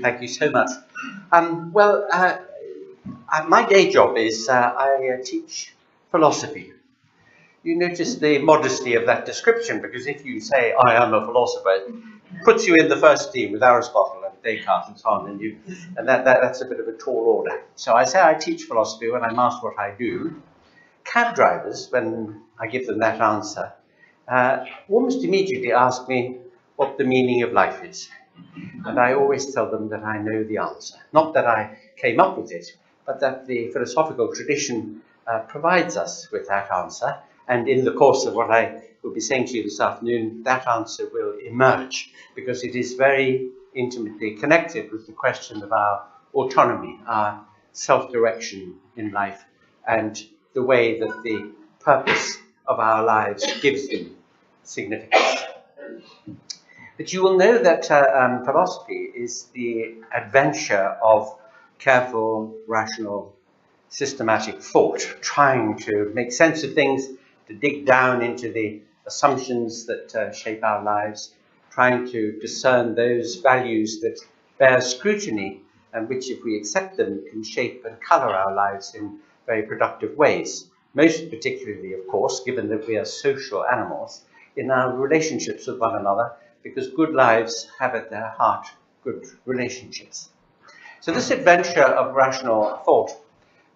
Thank you so much. My day job is I teach philosophy. You notice the modesty of that description, because if you say, I am a philosopher, it puts you in the first team with Aristotle and Descartes and so on, and that's a bit of a tall order. So I say I teach philosophy when I'm asked what I do. Cab drivers, when I give them that answer, almost immediately ask me what the meaning of life is. And I always tell them that I know the answer. Not that I came up with it, but that the philosophical tradition provides us with that answer. And in the course of what I will be saying to you this afternoon, that answer will emerge, because it is very intimately connected with the question of our autonomy, our self-direction in life, and the way that the purpose of our lives gives them significance. But you will know that philosophy is the adventure of careful, rational, systematic thought, trying to make sense of things, to dig down into the assumptions that shape our lives, trying to discern those values that bear scrutiny and which, if we accept them, can shape and colour our lives in very productive ways. Most particularly, of course, given that we are social animals, in our relationships with one another, because good lives have at their heart good relationships. So this adventure of rational thought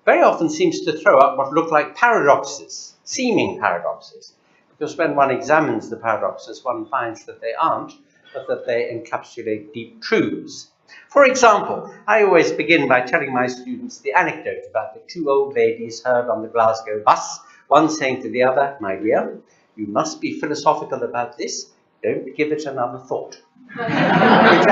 very often seems to throw up what look like paradoxes, seeming paradoxes, because when one examines the paradoxes, one finds that they aren't, but that they encapsulate deep truths. For example, I always begin by telling my students the anecdote about the two old ladies heard on the Glasgow bus, one saying to the other, "My dear, you must be philosophical about this. Don't give it another thought." Which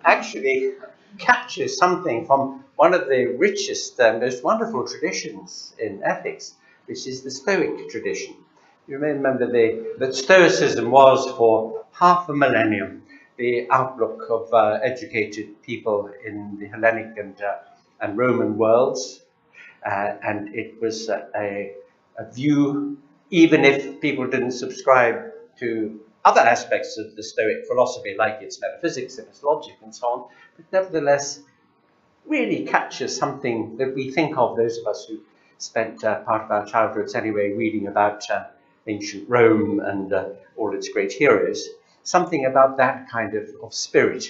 actually captures something from one of the richest and most wonderful traditions in ethics, which is the Stoic tradition. You may remember that Stoicism was, for half a millennium, the outlook of educated people in the Hellenic and Roman worlds. And it was a view, even if people didn't subscribe to other aspects of the Stoic philosophy, like its metaphysics and its logic and so on, but nevertheless really captures something that we think of, those of us who spent part of our childhoods anyway reading about ancient Rome and all its great heroes, something about that kind of spirit.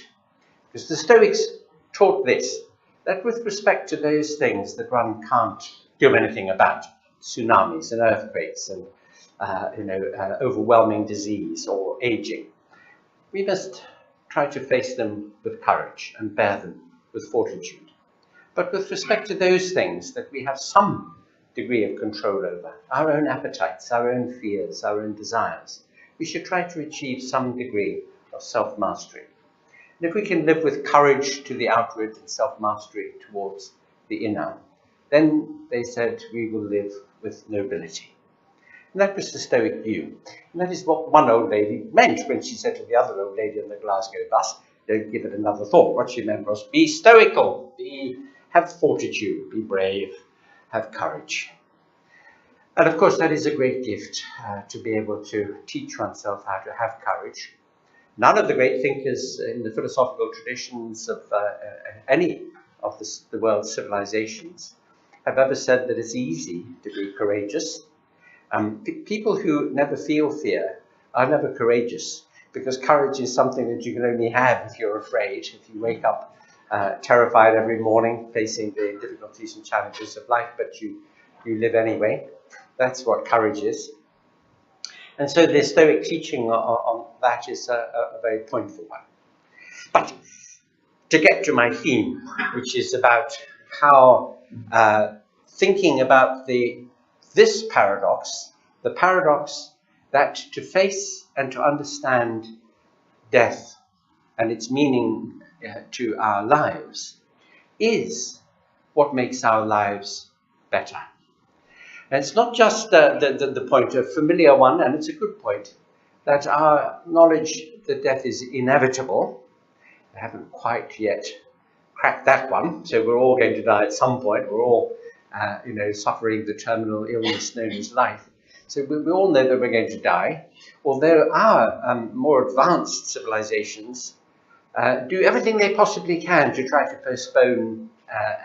Because the Stoics taught this, that with respect to those things that one can't do anything about, tsunamis and earthquakes and overwhelming disease or aging, we must try to face them with courage and bear them with fortitude. But with respect to those things that we have some degree of control over, our own appetites, our own fears, our own desires, we should try to achieve some degree of self-mastery. And if we can live with courage to the outward and self-mastery towards the inner, then, they said, we will live with nobility. And that was the Stoic view. And that is what one old lady meant when she said to the other old lady on the Glasgow bus, "Don't give it another thought." What she meant was, be stoical, have fortitude, be brave, have courage. And of course, that is a great gift, to be able to teach oneself how to have courage. None of the great thinkers in the philosophical traditions of any of the world's civilizations have ever said that it's easy to be courageous. People who never feel fear are never courageous, because courage is something that you can only have if you're afraid, if you wake up terrified every morning, facing the difficulties and challenges of life, but you live anyway. That's what courage is. And so the Stoic teaching on that is a very pointful one. But to get to my theme, which is about how thinking about this paradox, the paradox that to face and to understand death and its meaning to our lives is what makes our lives better. And it's not just the point, a familiar one, and it's a good point, that our knowledge that death is inevitable. I haven't quite yet cracked that one, so we're all going to die at some point. We're all suffering the terminal illness known as life. So we all know that we're going to die, although our more advanced civilizations do everything they possibly can to try to postpone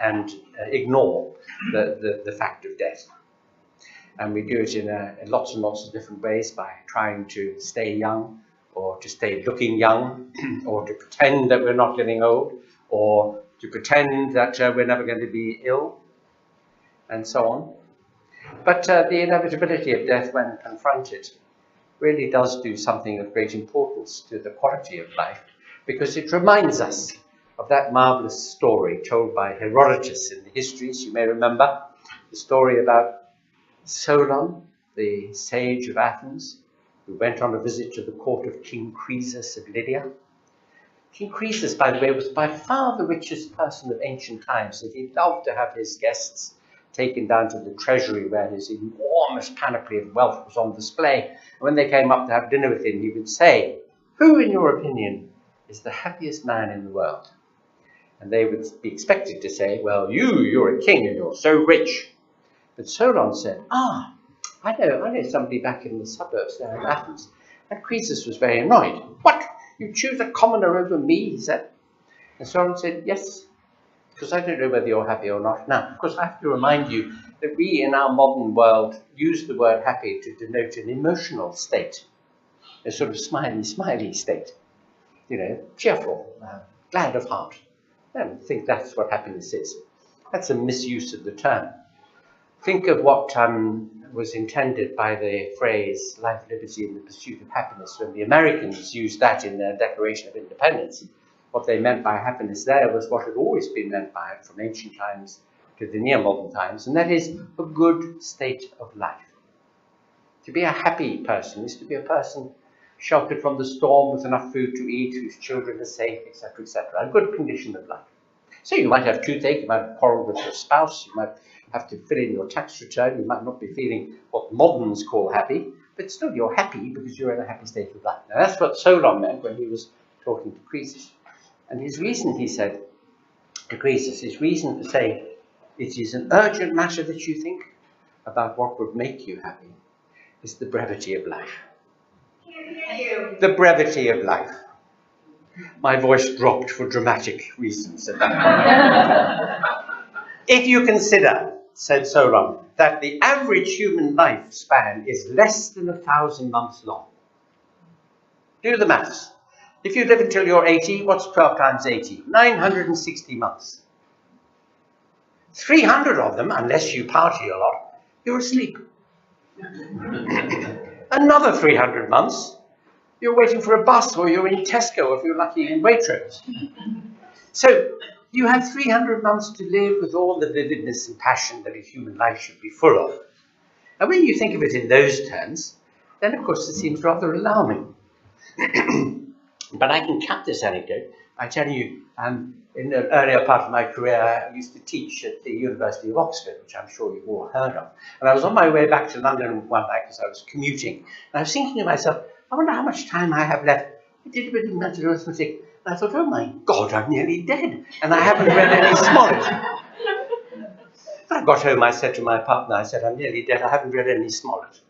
and ignore the fact of death. And we do it in lots and lots of different ways, by trying to stay young, or to stay looking young, or to pretend that we're not getting old, or to pretend that we're never going to be ill, and so on. But the inevitability of death, when confronted, really does do something of great importance to the quality of life, because it reminds us of that marvellous story told by Herodotus in the histories. You may remember the story about Solon, the sage of Athens, who went on a visit to the court of King Croesus of Lydia. King Croesus, by the way, was by far the richest person of ancient times, and he loved to have his guests taken down to the treasury, where his enormous panoply of wealth was on display. And when they came up to have dinner with him, he would say, "Who, in your opinion, is the happiest man in the world?" And they would be expected to say, "Well, you're a king and you're so rich." But Solon said, "I know somebody back in the suburbs there in Athens." And Croesus was very annoyed. "What? You choose a commoner over me?" he said. And Solon said, "Yes, because I don't know whether you're happy or not." Now, of course, I have to remind you that we in our modern world use the word happy to denote an emotional state, a sort of smiley state, cheerful, glad of heart. I don't think that's what happiness is. That's a misuse of the term. Think of what was intended by the phrase life, liberty, and the pursuit of happiness when the Americans used that in their Declaration of Independence. What they meant by happiness there was what had always been meant by it from ancient times to the near modern times, and that is a good state of life. To be a happy person is to be a person sheltered from the storm, with enough food to eat, whose children are safe, etc., etc., a good condition of life. So you might have toothache, you might have quarrel with your spouse, you might have to fill in your tax return, you might not be feeling what moderns call happy, but still you're happy because you're in a happy state of life. Now that's what Solon meant when he was talking to Croesus. And his reason, he said to Croesus, his reason for saying it is an urgent matter that you think about what would make you happy is the brevity of life. The brevity of life. My voice dropped for dramatic reasons at that point. If you consider, said Solon, that the average human lifespan is less than 1,000 months long. Do the maths. If you live until you're 80, what's 12 times 80? 960 months. 300 of them, unless you party a lot, you're asleep. Another 300 months, you're waiting for a bus, or you're in Tesco, if you're lucky, in Waitrose. So you have 300 months to live with all the vividness and passion that a human life should be full of. And when you think of it in those terms, then of course it seems rather alarming. But I can cap this anecdote by telling you, in the earlier part of my career, I used to teach at the University of Oxford, which I'm sure you've all heard of. And I was on my way back to London one night because I was commuting. And I was thinking to myself, I wonder how much time I have left. I did a bit of mental arithmetic. And I thought, oh my God, I'm nearly dead. And I haven't read any Smollett. When I got home, I said to my partner, I said, I'm nearly dead. I haven't read any Smollett.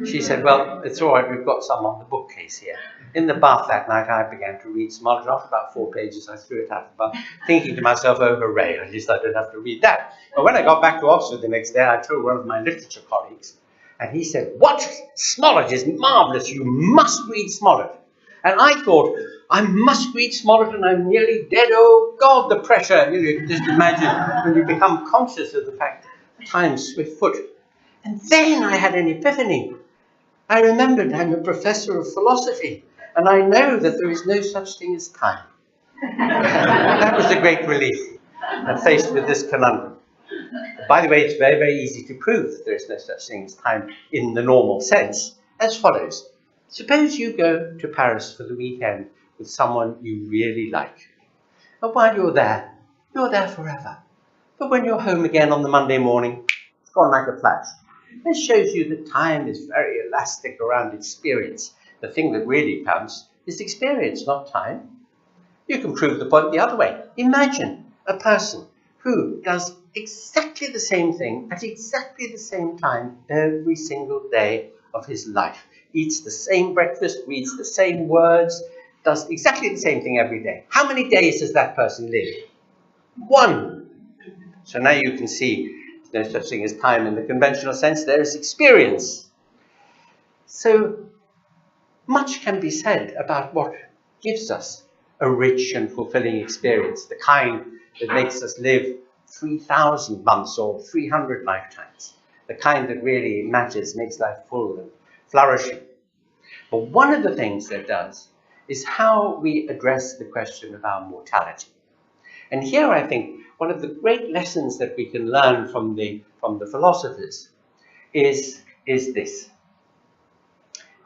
She said, well, it's all right. We've got some on the bookcase here. In the bath that night, I began to read Smollett. After about 4 pages, I threw it out of the bath, thinking to myself, oh, hooray, at least I don't have to read that. But when I got back to Oxford the next day, I told one of my literature colleagues, and he said, what? Smollett is marvellous. You must read Smollett. And I thought, I must read Smollett and I'm nearly dead. Oh, God, the pressure. You can just imagine when you become conscious of the fact that time's swift foot. And then I had an epiphany. I remembered I'm a professor of philosophy, and I know that there is no such thing as time. That was a great relief, faced with this conundrum. By the way, it's very, very easy to prove that there is no such thing as time in the normal sense, as follows. Suppose you go to Paris for the weekend with someone you really like. And while you're there forever. But when you're home again on the Monday morning, it's gone like a flash. This shows you that time is very elastic around experience. The thing that really counts is experience, not time. You can prove the point the other way. Imagine a person who does exactly the same thing at exactly the same time every single day of his life. Eats the same breakfast, reads the same words, does exactly the same thing every day. How many days does that person live? 1. So now you can see there's no such thing as time in the conventional sense. There is experience. So much can be said about what gives us a rich and fulfilling experience, the kind that makes us live 3,000 months or 300 lifetimes, the kind that really matters, makes life full and flourishing. But one of the things that does is how we address the question of our mortality. And here I think one of the great lessons that we can learn from the philosophers is this.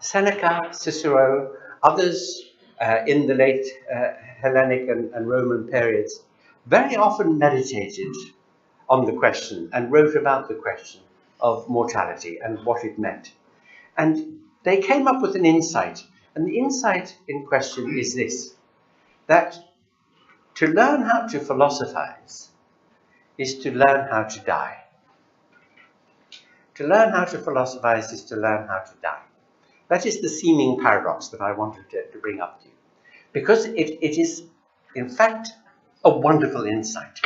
Seneca, Cicero, others in the late Hellenic and Roman periods very often meditated on the question and wrote about the question of mortality and what it meant. And they came up with an insight. And the insight in question is this, that to learn how to philosophize is to learn how to die. To learn how to philosophize is to learn how to die. That is the seeming paradox that I wanted to bring up to you. Because it is, in fact, a wonderful insight.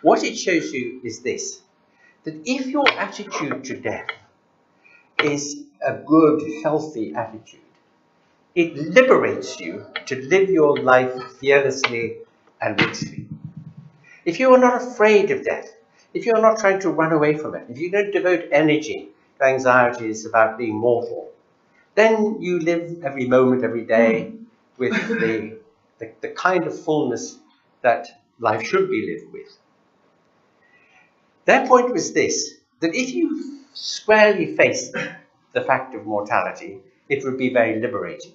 What it shows you is this, that if your attitude to death is a good, healthy attitude, it liberates you to live your life fearlessly and richly. If you are not afraid of death, if you are not trying to run away from it, if you don't devote energy to anxieties about being mortal, then you live every moment, every day with the kind of fullness that life should be lived with. Their point was this, that if you squarely faced the fact of mortality, it would be very liberating.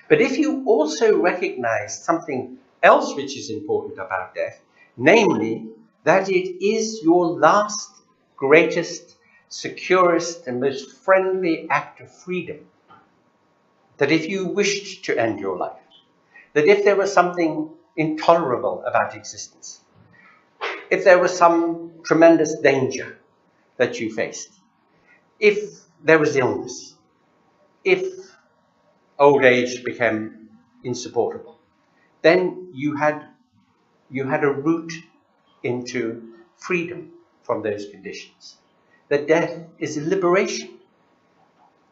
But if you also recognize something else which is important about death, namely that it is your last, greatest, securest, and most friendly act of freedom, that if you wished to end your life, that if there was something intolerable about existence, if there was some tremendous danger that you faced, if there was illness, if old age became insupportable, then you had a route into freedom from those conditions. That death is a liberation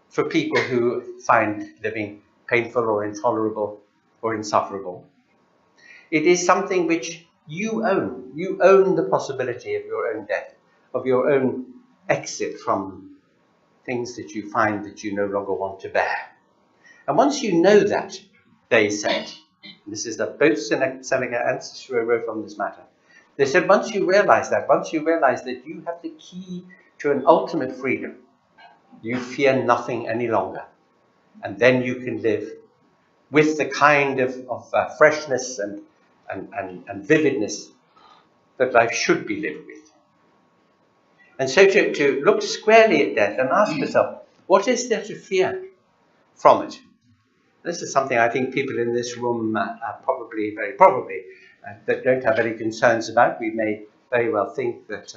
for people who find living painful or intolerable or insufferable. It is something which you own. You own the possibility of your own death, of your own exit from things that you find that you no longer want to bear. And once you know that, they said, this is that both Seneca and Cicero wrote on this matter, they said once you realize that you have the key to an ultimate freedom, you fear nothing any longer. And then you can live with the kind of freshness and vividness that life should be lived with. And so to look squarely at death and ask yourself, what is there to fear from it? This is something I think people in this room probably, very probably, that don't have any concerns about. We may very well think that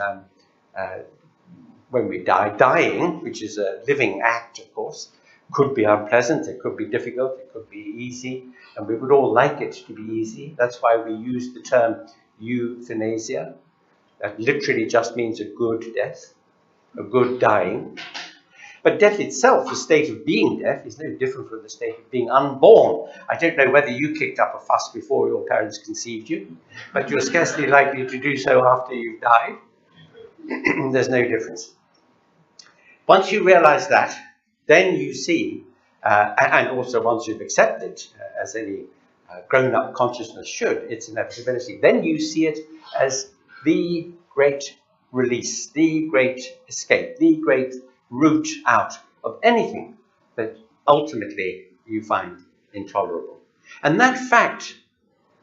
when we die, dying, which is a living act, of course, could be unpleasant, it could be difficult, it could be easy, and we would all like it to be easy. That's why we use the term euthanasia. That literally just means a good death, a good dying. But death itself, the state of being death, is no different from the state of being unborn. I don't know whether you kicked up a fuss before your parents conceived you, but you're scarcely likely to do so after you've died. There's no difference. Once you realize that, then you see, and also once you've accepted, as any grown-up consciousness should, its inevitability, then you see it as the great release, the great escape, the great route out of anything that ultimately you find intolerable. And that fact,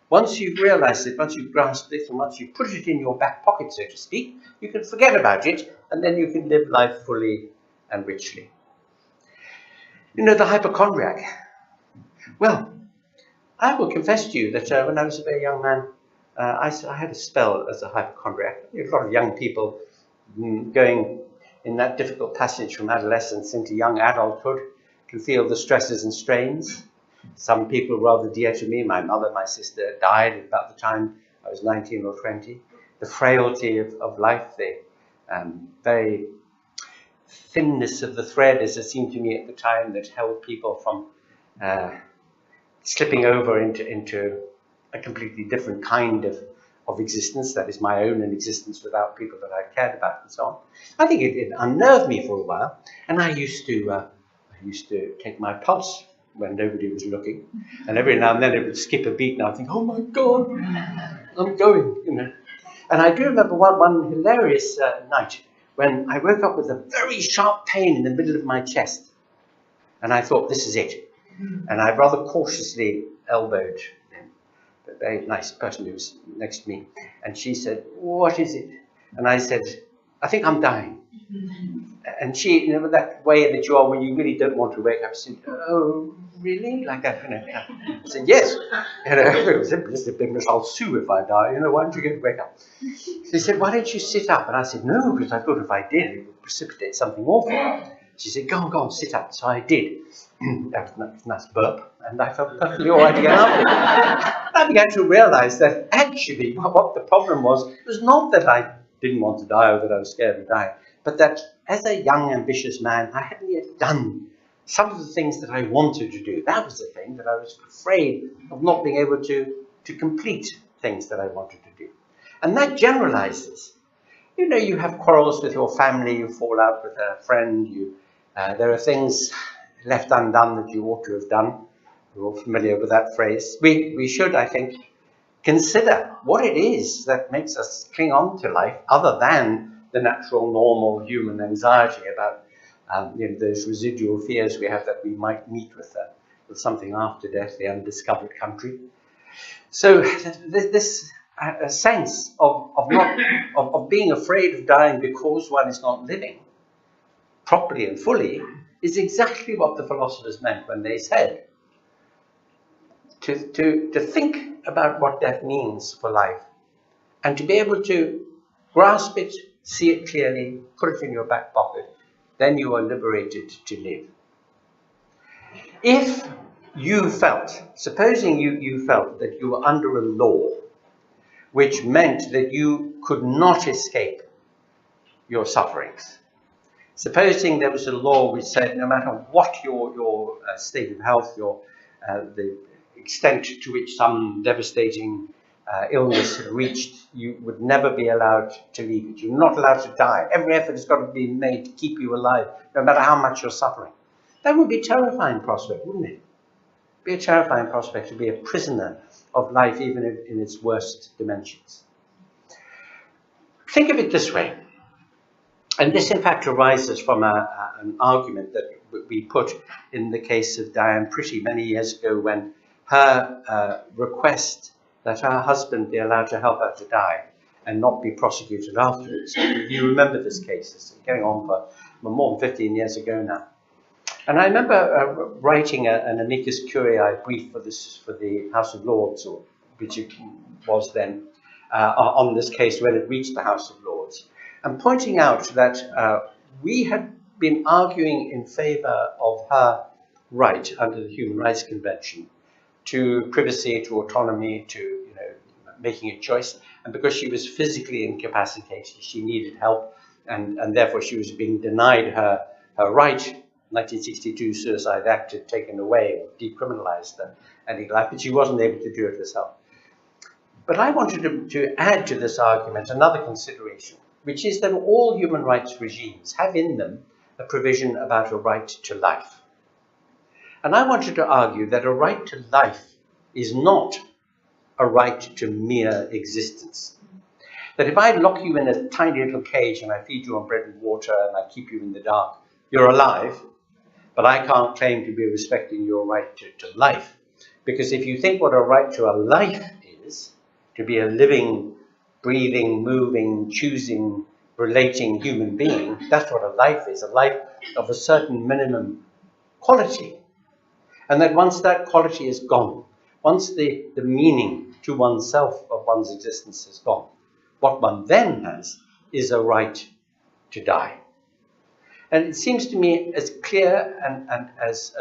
once you've realized it, once you've grasped it, and once you put it in your back pocket, so to speak, you can forget about it, and then you can live life fully and richly. You know, the hypochondriac. Well, I will confess to you that when I was a very young man, I had a spell as a hypochondriac. A lot of young people going in that difficult passage from adolescence into young adulthood can feel the stresses and strains. Some people rather dear to me. My mother, my sister died at about the time I was 19 or 20. The frailty of life, the very thinness of the thread, as it seemed to me at the time, that held people from slipping over into a completely different kind of existence, that is my own, an existence without people that I cared about and so on. I think it unnerved me for a while, and I used to take my pulse when nobody was looking, and every now and then it would skip a beat, and I'd think, oh my God, I'm going, you know. And I do remember one hilarious night when I woke up with a very sharp pain in the middle of my chest, and I thought, this is it. And I rather cautiously elbowed a very nice person who was next to me, and she said, what is it? And I said, I think I'm dying. And she, you know, that way that you are when you really don't want to wake up, said, oh, really? Like that, you know. I said, yes. You know, I'll sue if I die, you know, why don't you get to wake up? She said, why don't you sit up? And I said, no, because I thought if I did, it would precipitate something awful. She said, go on, sit up. So I did. That was a nice burp, and I felt perfectly all right to get up. I began to realize that actually what the problem was not that I didn't want to die or that I was scared of dying, but that as a young, ambitious man, I hadn't yet done some of the things that I wanted to do. That was the thing, that I was afraid of not being able to complete things that I wanted to do. And that generalizes. You know, you have quarrels with your family, you fall out with a friend, there are things left undone that you ought to have done. We're all familiar with that phrase. We should, I think, consider what it is that makes us cling on to life, other than the natural, normal human anxiety about you know, those residual fears we have that we might meet with something after death, the undiscovered country. So this sense of being afraid of dying because one is not living properly and fully is exactly what the philosophers meant when they said to think about what death means for life, and to be able to grasp it, see it clearly, put it in your back pocket, then you are liberated to live. If you felt, supposing you felt that you were under a law which meant that you could not escape your sufferings, supposing there was a law which said no matter what your state of health, the extent to which some devastating illness had reached, you would never be allowed to leave it. You're not allowed to die. Every effort has got to be made to keep you alive, no matter how much you're suffering. That would be a terrifying prospect, wouldn't it? It would be a terrifying prospect to be a prisoner of life, even in its worst dimensions. Think of it this way. And this, in fact, arises from an argument that we put in the case of Diane Pretty many years ago, when her request that her husband be allowed to help her to die and not be prosecuted afterwards. You remember this case. It's going on for more than 15 years ago now. And I remember writing an amicus curiae brief for the House of Lords, or which it was then, on this case when it reached the House of Lords, and pointing out that we had been arguing in favour of her right under the Human Rights Convention to privacy, to autonomy, to making a choice. And because she was physically incapacitated, she needed help, and therefore she was being denied her right. 1962 Suicide Act had taken away or decriminalised the illegal life, but she wasn't able to do it herself. But I wanted to add to this argument another consideration, which is that all human rights regimes have in them a provision about a right to life. And I wanted to argue that a right to life is not a right to mere existence. That if I lock you in a tiny little cage and I feed you on bread and water and I keep you in the dark, you're alive, but I can't claim to be respecting your right to life. Because if you think what a right to a life is, to be a living, breathing, moving, choosing, relating human being, that's what a life is, a life of a certain minimum quality. And that once that quality is gone, once the meaning to oneself of one's existence is gone, what one then has is a right to die. And it seems to me as clear and as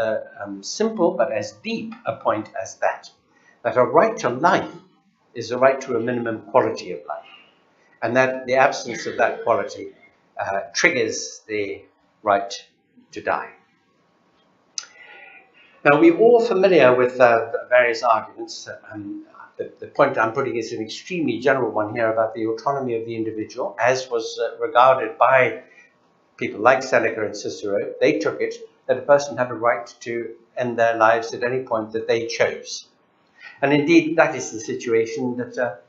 simple but as deep a point as that a right to life is a right to a minimum quality of life, and that the absence of that quality triggers the right to die. Now, we're all familiar with various arguments. The point I'm putting is an extremely general one here about the autonomy of the individual, as was regarded by people like Seneca and Cicero. They took it that a person had a right to end their lives at any point that they chose. And indeed, that is the situation that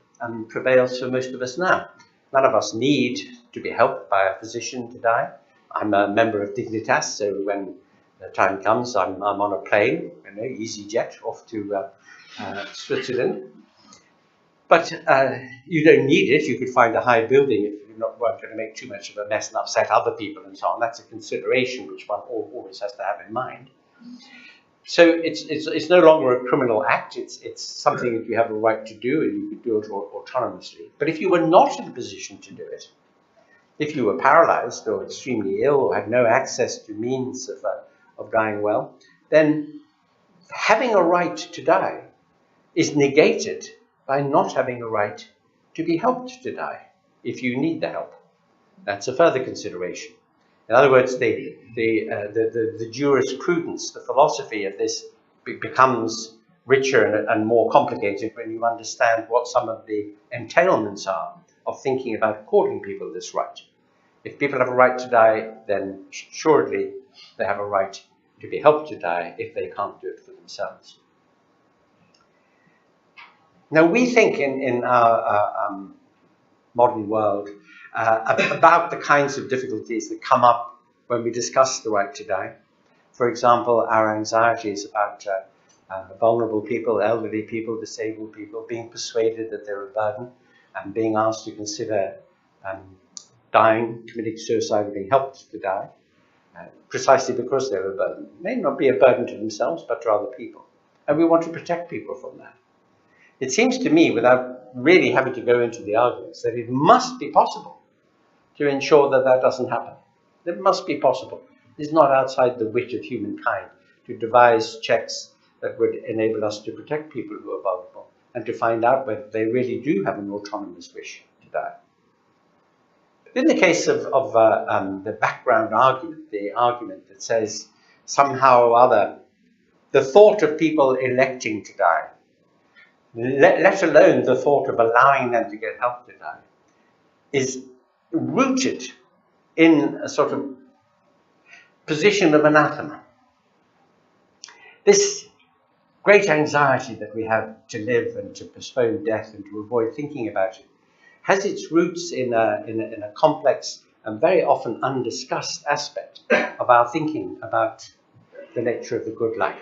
prevails for most of us now. None of us need to be helped by a physician to die. I'm a member of Dignitas, so when the time comes, I'm on a plane, EasyJet, off to Switzerland. But you don't need it. You could find a high building if you weren't going to make too much of a mess and upset other people and so on. That's a consideration which one always has to have in mind. So it's no longer a criminal act. It's something that you have a right to do, and you could do it autonomously. But if you were not in a position to do it, if you were paralyzed or extremely ill or had no access to means of dying well, then having a right to die is negated by not having a right to be helped to die if you need the help. That's a further consideration. In other words, the jurisprudence, the philosophy of this becomes richer and more complicated when you understand what some of the entailments are of thinking about according people this right. If people have a right to die, then assuredly they have a right to be helped to die if they can't do it for themselves. Now, we think in our modern world about the kinds of difficulties that come up when we discuss the right to die. For example, our anxieties about vulnerable people, elderly people, disabled people, being persuaded that they're a burden and being asked to consider dying, committing suicide, or being helped to die, precisely because they're a burden. It may not be a burden to themselves, but to other people. And we want to protect people from that. It seems to me, without really having to go into the arguments, that it must be possible to ensure that that doesn't happen. It must be possible. It's not outside the wit of humankind to devise checks that would enable us to protect people who are vulnerable and to find out whether they really do have an autonomous wish to die. In the case of the background argument, the argument that says somehow or other the thought of people electing to die, let alone the thought of allowing them to get help to die, is rooted in a sort of position of anathema. This great anxiety that we have to live and to postpone death and to avoid thinking about it has its roots in a complex and very often undiscussed aspect of our thinking about the nature of the good life.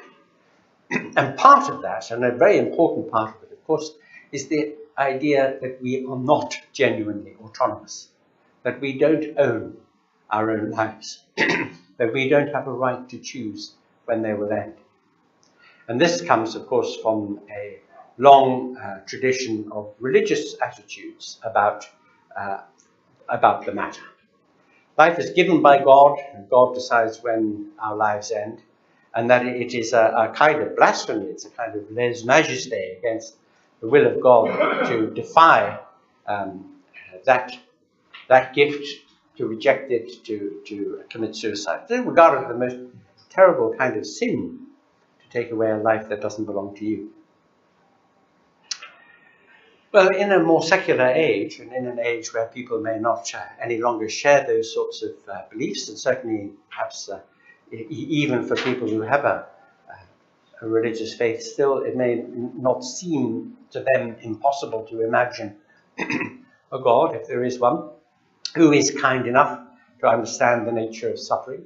And part of that, and a very important part of it, of course, is the idea that we are not genuinely autonomous, that we don't own our own lives, that we don't have a right to choose when they will end. And this comes, of course, from a long tradition of religious attitudes about the matter. Life is given by God, and God decides when our lives end, and that it is a kind of blasphemy, it's a kind of lèse majesté against the will of God to defy that gift, to reject it, to commit suicide. It's regarded as the most terrible kind of sin to take away a life that doesn't belong to you. Well, in a more secular age, and in an age where people may not any longer share those sorts of beliefs, and certainly perhaps even for people who have a religious faith, still it may not seem to them impossible to imagine a God, if there is one, who is kind enough to understand the nature of suffering,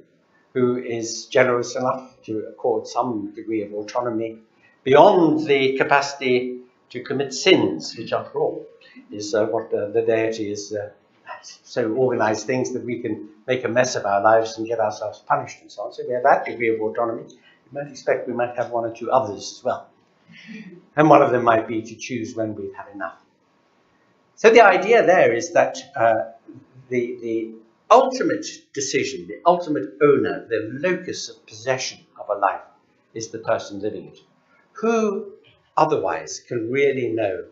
who is generous enough to accord some degree of autonomy beyond the capacity to commit sins, which after all is what the deity is so organized things that we can make a mess of our lives and get ourselves punished and so on. So we have that degree of autonomy. You might expect we might have one or two others as well. And one of them might be to choose when we've had enough. So the idea there is that the ultimate decision, the ultimate owner, the locus of possession of a life is the person living it. Who otherwise can really know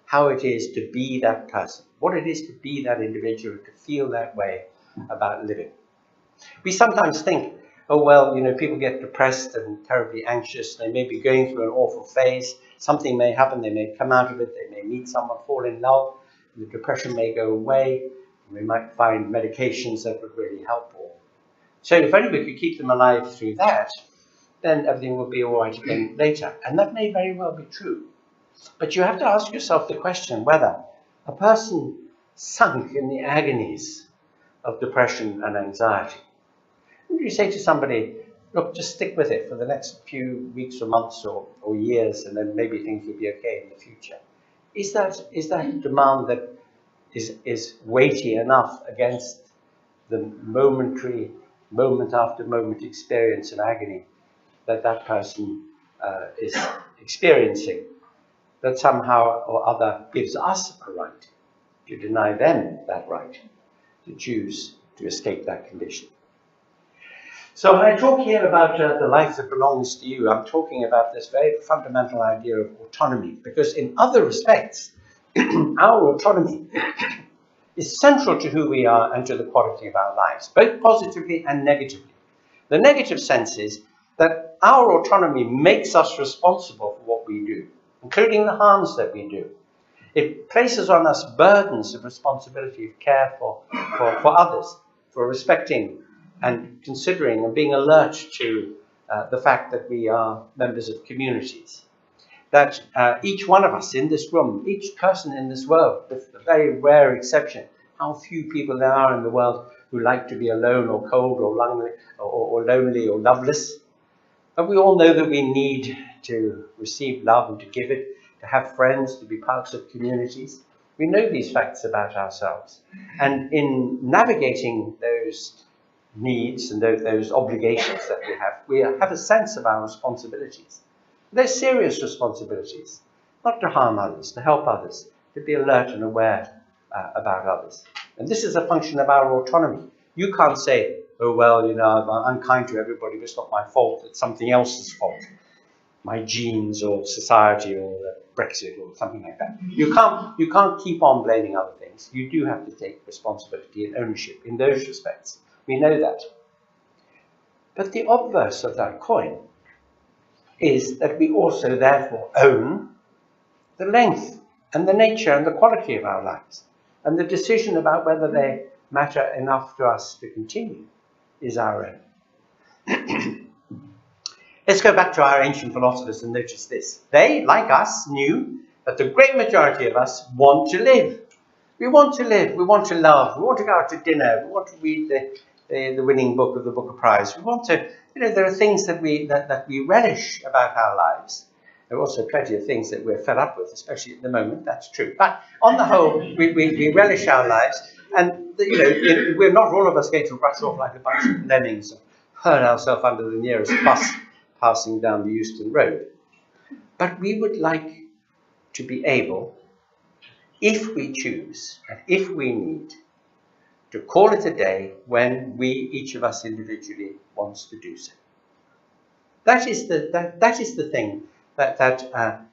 how it is to be that person, what it is to be that individual, to feel that way about living? We sometimes think, oh, well, people get depressed and terribly anxious. They may be going through an awful phase. Something may happen. They may come out of it. They may meet someone, fall in love. The depression may go away. We might find medications that would really help. So if only we could keep them alive through that, then everything will be all right again later. And that may very well be true. But you have to ask yourself the question whether a person sunk in the agonies of depression and anxiety, would you say to somebody, look, just stick with it for the next few weeks or months or years, and then maybe things will be okay in the future? Is that a demand that is weighty enough against the momentary, moment after moment experience of agony that person is experiencing, that somehow or other gives us a right to deny them that right to choose to escape that condition? So when I talk here about the life that belongs to you, I'm talking about this very fundamental idea of autonomy, because in other respects, our autonomy is central to who we are and to the quality of our lives, both positively and negatively. The negative sense is that our autonomy makes us responsible for what we do, including the harms that we do. It places on us burdens of responsibility, of care for others, for respecting and considering and being alert to the fact that we are members of communities. That each one of us in this room, each person in this world, with a very rare exception, how few people there are in the world who like to be alone or cold or lonely or loveless. But we all know that we need to receive love and to give it, to have friends, to be parts of communities. We know these facts about ourselves. And in navigating those needs and those obligations that we have a sense of our responsibilities. They're serious responsibilities, not to harm others, to help others, to be alert and aware about others. And this is a function of our autonomy. You can't say, oh, well, I'm unkind to everybody, but it's not my fault, it's something else's fault. My genes or society or Brexit or something like that. You can't keep on blaming other things. You do have to take responsibility and ownership in those respects. We know that. But the obverse of that coin is that we also therefore own the length and the nature and the quality of our lives. And the decision about whether they matter enough to us to continue is our own. Let's go back to our ancient philosophers and notice this. They, like us, knew that the great majority of us want to live. We want to live, we want to love, we want to go out to dinner, we want to read the winning book of the Booker Prize. We want to, there are things that we relish about our lives. There are also plenty of things that we're fed up with, especially at the moment, that's true. But on the whole, we relish our lives, and we're not all of us going to rush off like a bunch of lemmings and hurl ourselves under the nearest bus passing down the Euston Road. But we would like to be able, if we choose, and if we need, to call it a day when we, each of us individually, wants to do so. That is the thing that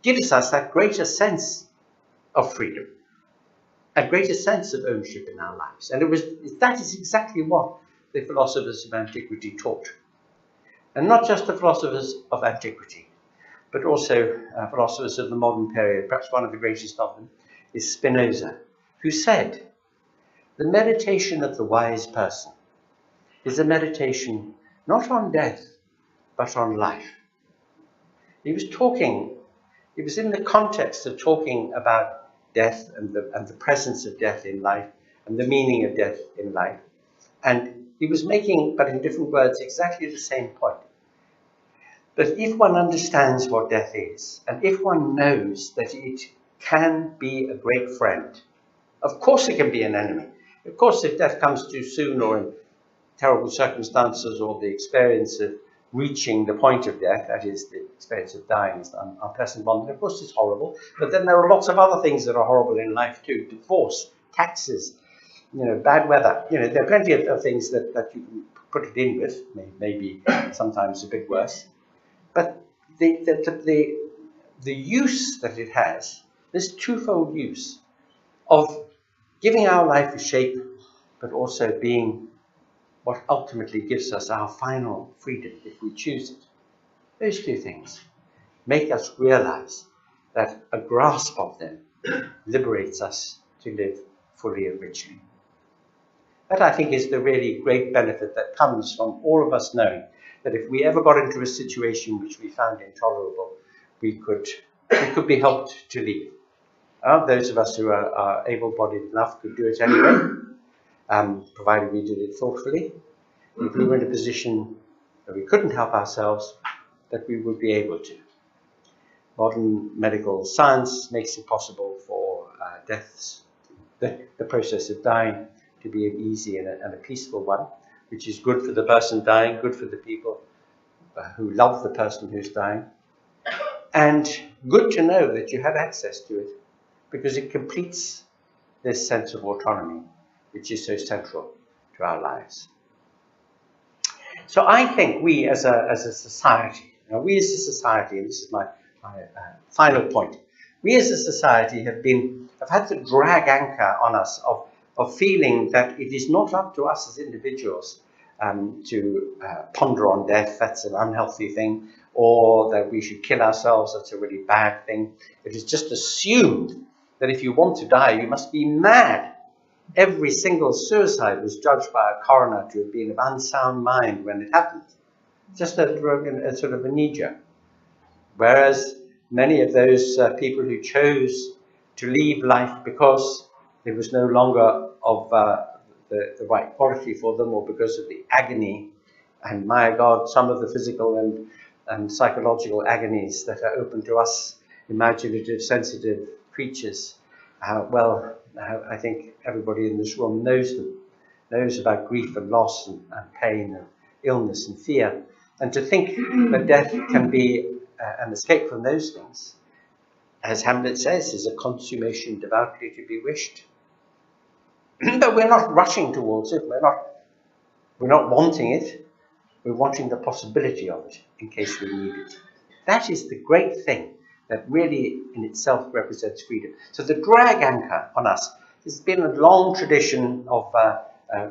gives us that greater sense of freedom, a greater sense of ownership in our lives. And that is exactly what the philosophers of antiquity taught. And not just the philosophers of antiquity, but also philosophers of the modern period. Perhaps one of the greatest of them is Spinoza, who said, the meditation of the wise person is a meditation not on death, but on life. He was in the context of talking about death and the presence of death in life and the meaning of death in life. And he was making, but in different words, exactly the same point. That if one understands what death is, and if one knows that it can be a great friend, of course it can be an enemy. Of course, if death comes too soon or in terrible circumstances or the experience of reaching the point of death, that is, the experience of dying is an unpleasant one, of course it's horrible. But then there are lots of other things that are horrible in life too. Divorce, taxes, bad weather. There are plenty of things that you can put it in with, maybe sometimes a bit worse. But the use that it has, this twofold use of giving our life a shape, but also being what ultimately gives us our final freedom if we choose it. Those two things make us realize that a grasp of them liberates us to live fully and richly. That, I think, is the really great benefit that comes from all of us knowing that if we ever got into a situation which we found intolerable, we could be helped to leave. Those of us who are able-bodied enough could do it anyway, provided we did it thoughtfully. If we were in a position that we couldn't help ourselves, that we would be able to. Modern medical science makes it possible for deaths, the process of dying, to be an easy and a peaceful one, which is good for the person dying, good for the people who love the person who's dying, and good to know that you have access to it, because it completes this sense of autonomy, which is so central to our lives. So I think we as a society, and this is my final point, we as a society have had the drag anchor on us of feeling that it is not up to us as individuals to ponder on death. That's an unhealthy thing, or that we should kill ourselves. That's a really bad thing. It is just assumed that if you want to die, you must be mad. Every single suicide was judged by a coroner to have been of unsound mind when it happened. Just a sort of a knee-jerk. Whereas many of those people who chose to leave life because it was no longer of the right quality for them, or because of the agony, and my God, some of the physical and psychological agonies that are open to us imaginative, sensitive creatures, I think everybody in this room knows them, knows about grief and loss and pain and illness and fear. And to think that death can be an escape from those things, as Hamlet says, is a consummation devoutly to be wished. But we're not rushing towards it. We're not wanting it. We're wanting the possibility of it in case we need it. That is the great thing that really in itself represents freedom. So the drag anchor on us has been a long tradition of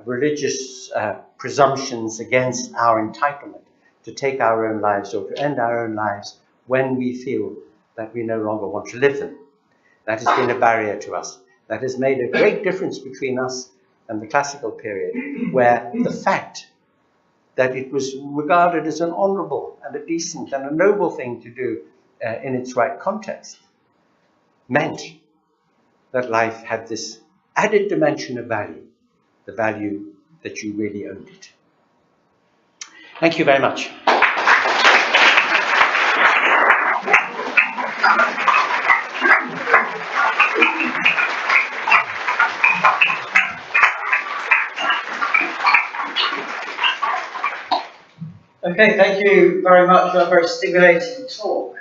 religious presumptions against our entitlement to take our own lives or to end our own lives when we feel that we no longer want to live them. That has been a barrier to us. That has made a great difference between us and the classical period, where the fact that it was regarded as an honourable and a decent and a noble thing to do in its right context meant that life had this added dimension of value, the value that you really owned it. Thank you very much. Okay, thank you very much for a very stimulating talk.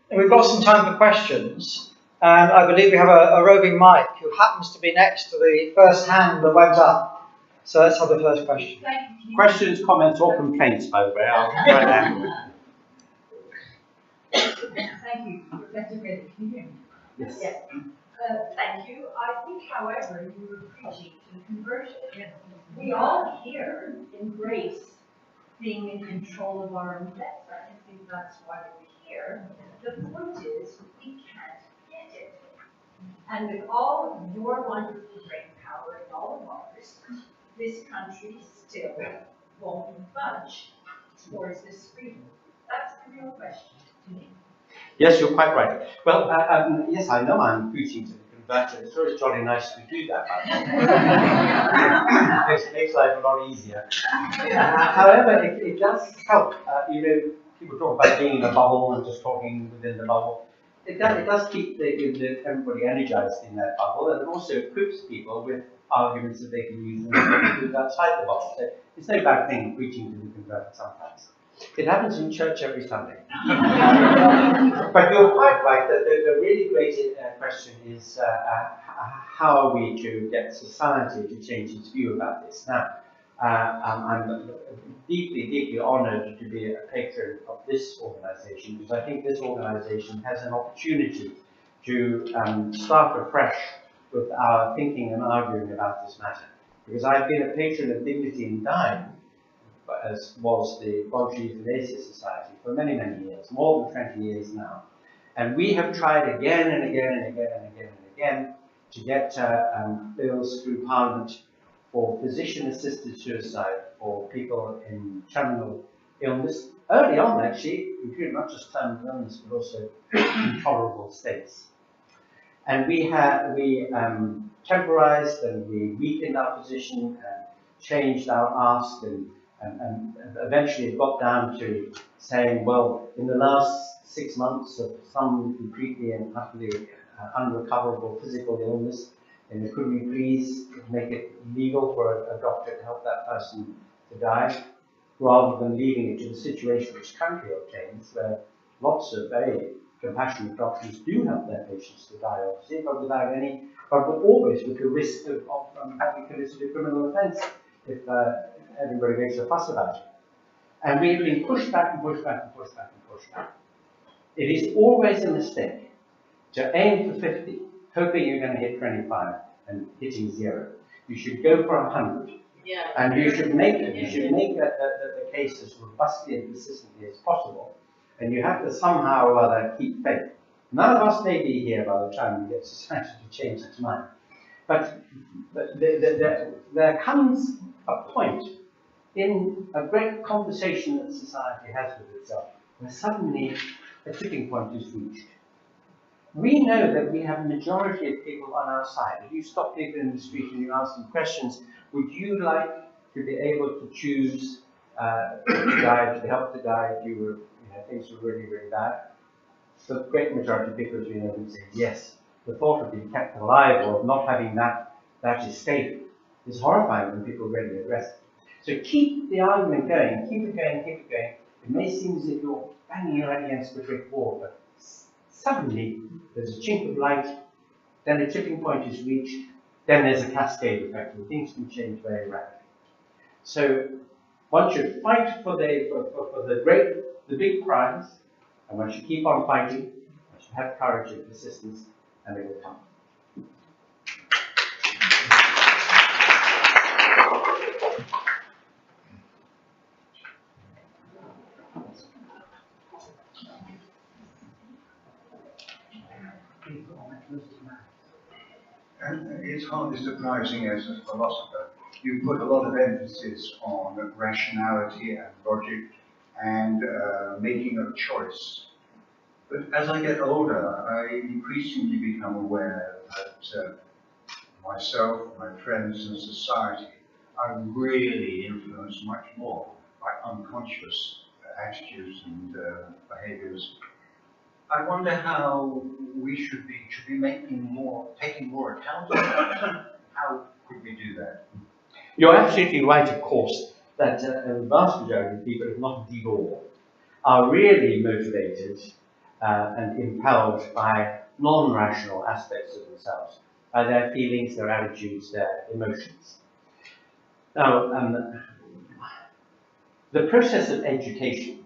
We've got some time for questions, and I believe we have a roving mic who happens to be next to the first hand that went up. So let's have the first question. Questions, comments, or complaints, by the way. I'll write down. Thank you, Professor Grayling. Can you hear me? Yes. Yes. Thank you. I think, however, you were preaching to the conversion. We all here embrace being in control of our own death. I think that's why we're here. The point is, we can't get it. And with all of your wonderful brain power and all of ours, this country still won't budge towards this freedom. That's the real question to me. Yes, you're quite right. Well, yes, I know I'm preaching to the converted. It's always jolly nice to do that. It makes life a lot easier. However, it does help. People talk about being in a bubble and just talking within the bubble. It does keep everybody energized in that bubble, and it also equips people with arguments that they can use outside the bubble. So it's no bad thing preaching to the converted sometimes. It happens in church every Sunday. But you're quite right that the really great question is how are we to get society to change its view about this? Now, I'm deeply, deeply honoured to be a patron of this organisation, because I think this organisation has an opportunity to start afresh with our thinking and arguing about this matter. Because I've been a patron of Dignity in Dying, as was the Voluntary Euthanasia Society, for many, many years, more than 20 years now. And we have tried again and again and again and again and again to get bills through Parliament for physician-assisted suicide for people in terminal illness. Early on, actually, including not just terminal illness, but also intolerable states. And we temporized and we weakened our position and changed our ask, and eventually it got down to saying, well, in the last 6 months of some completely and utterly unrecoverable physical illness, and could we please make it legal for a doctor to help that person to die, rather than leaving it to the situation which currently obtains, where lots of very compassionate doctors do help their patients to die, obviously, but without any, but always with the risk of having committed a criminal offence if everybody makes a fuss about it. And we've been pushed back and pushed back and pushed back and pushed back. It is always a mistake to aim for 50, hoping you're going to hit 25 and hitting 0. You should go for 100. Yeah. And you should make the case as robustly and persistently as possible. And you have to somehow or other keep faith. None of us may be here by the time we get society to change its mind. But there comes a point in a great conversation that society has with itself, where suddenly a tipping point is reached. We know that we have a majority of people on our side. If you stop people in the street and you ask them questions, would you like to be able to choose to die, to be helped to die if you were, things were really, really bad? The great majority of people, as we know, would say yes. The thought of being kept alive or of not having that escape is horrifying when people really address it. So keep the argument going, keep it going, keep it going. It may seem as if you're banging your head against the brick wall, but suddenly there's a chink of light, then a tipping point is reached, then there's a cascade effect, and things can change very rapidly. So one should fight for the big prize, and one should keep on fighting, one should have courage and persistence, and it will come. And it's hardly surprising as a philosopher, you put a lot of emphasis on rationality and logic and making a choice. But as I get older, I increasingly become aware that myself, my friends and society are really influenced much more by unconscious attitudes and behaviors. I wonder how we should be taking more account of that. How could we do that? You're absolutely right, of course, that the vast majority of people, if not indeed all, are really motivated and impelled by non-rational aspects of themselves, by their feelings, their attitudes, their emotions. Now, the process of education,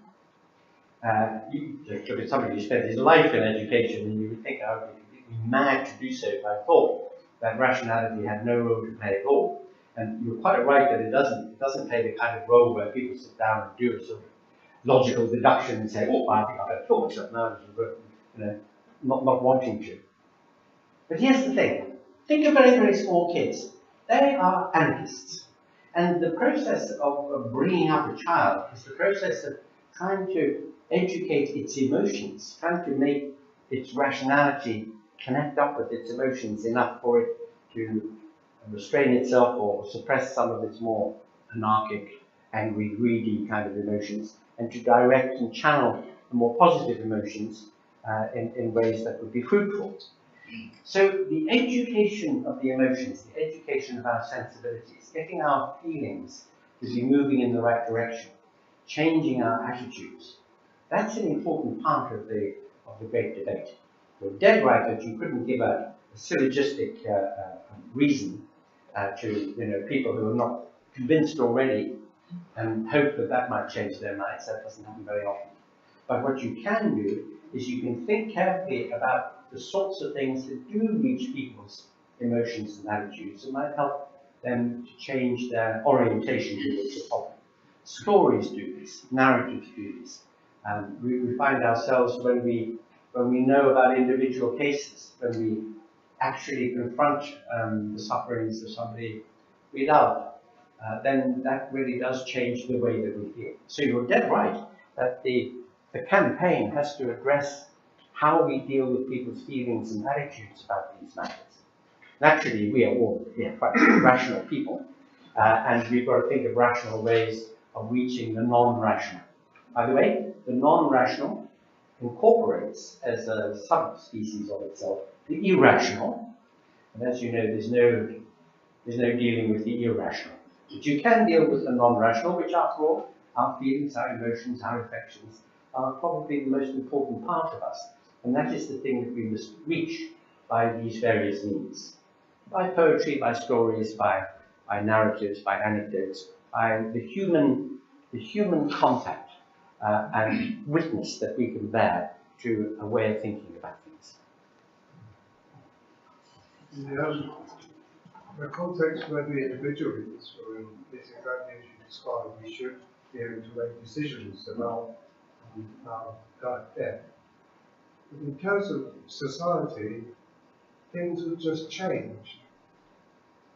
you look at somebody who spent his life in education, and you would think I would be mad to do so if I thought that rationality had no role to play at all. And you're quite right that it doesn't play the kind of role where people sit down and do a sort of logical deduction and say, oh, I think I better kill myself now, not wanting to. But here's the thing. Think of very, very small kids. They are anarchists. And the process of bringing up a child is the process of trying to educate its emotions, trying to make its rationality connect up with its emotions enough for it to restrain itself or suppress some of its more anarchic, angry, greedy kind of emotions, and to direct and channel the more positive emotions in ways that would be fruitful. So the education of the emotions, the education of our sensibilities, getting our feelings to be moving in the right direction, changing our attitudes, that's an important part of the great debate. You're dead right that you couldn't give a syllogistic reason to people who are not convinced already, and hope that that might change their minds. That doesn't happen very often. But what you can do is you can think carefully about the sorts of things that do reach people's emotions and attitudes and might help them to change their orientation towards the problem. Stories do this, narratives do this. We find ourselves when we know about individual cases, when we actually confront the sufferings of somebody we love, then that really does change the way that we feel. So you're dead right that the campaign has to address how we deal with people's feelings and attitudes about these matters. Naturally, we are all quite rational people, and we've got to think of rational ways of reaching the non-rational. By the way, the non-rational incorporates as a subspecies of itself the irrational, and as you know, there's no dealing with the irrational. But you can deal with the non-rational, which after all, our feelings, our emotions, our affections, are probably the most important part of us. And that is the thing that we must reach by these various means. By poetry, by stories, by narratives, by anecdotes, by the human contact and witness that we can bear to a way of thinking about things. The context where the individual is, or in this exactly as you described, we should be able to make decisions about death. But in terms of society, things have just changed.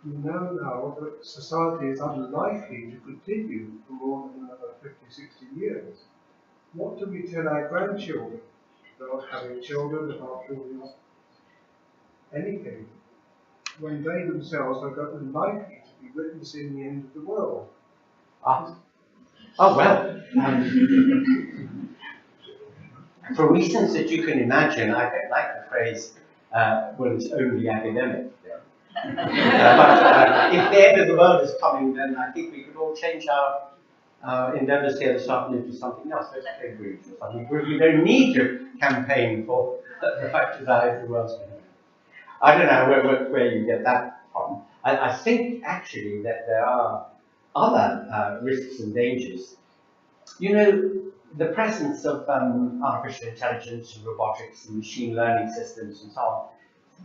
We know now that society is unlikely to continue for more than another 50, 60 years. What do we tell our grandchildren about having children, about building anything, when they themselves are unlikely to be witnessing the end of the world? Oh well. For reasons that you can imagine, I don't like the phrase, well, it's only academic. But if the end of the world is coming, then I think we could all change our endeavours here this afternoon to something else. Let's play bridge or something. We don't need to campaign for the fact that the world's going to end. I don't know where you get that from. I think actually that there are other risks and dangers. You know, the presence of artificial intelligence and robotics and machine learning systems and so on,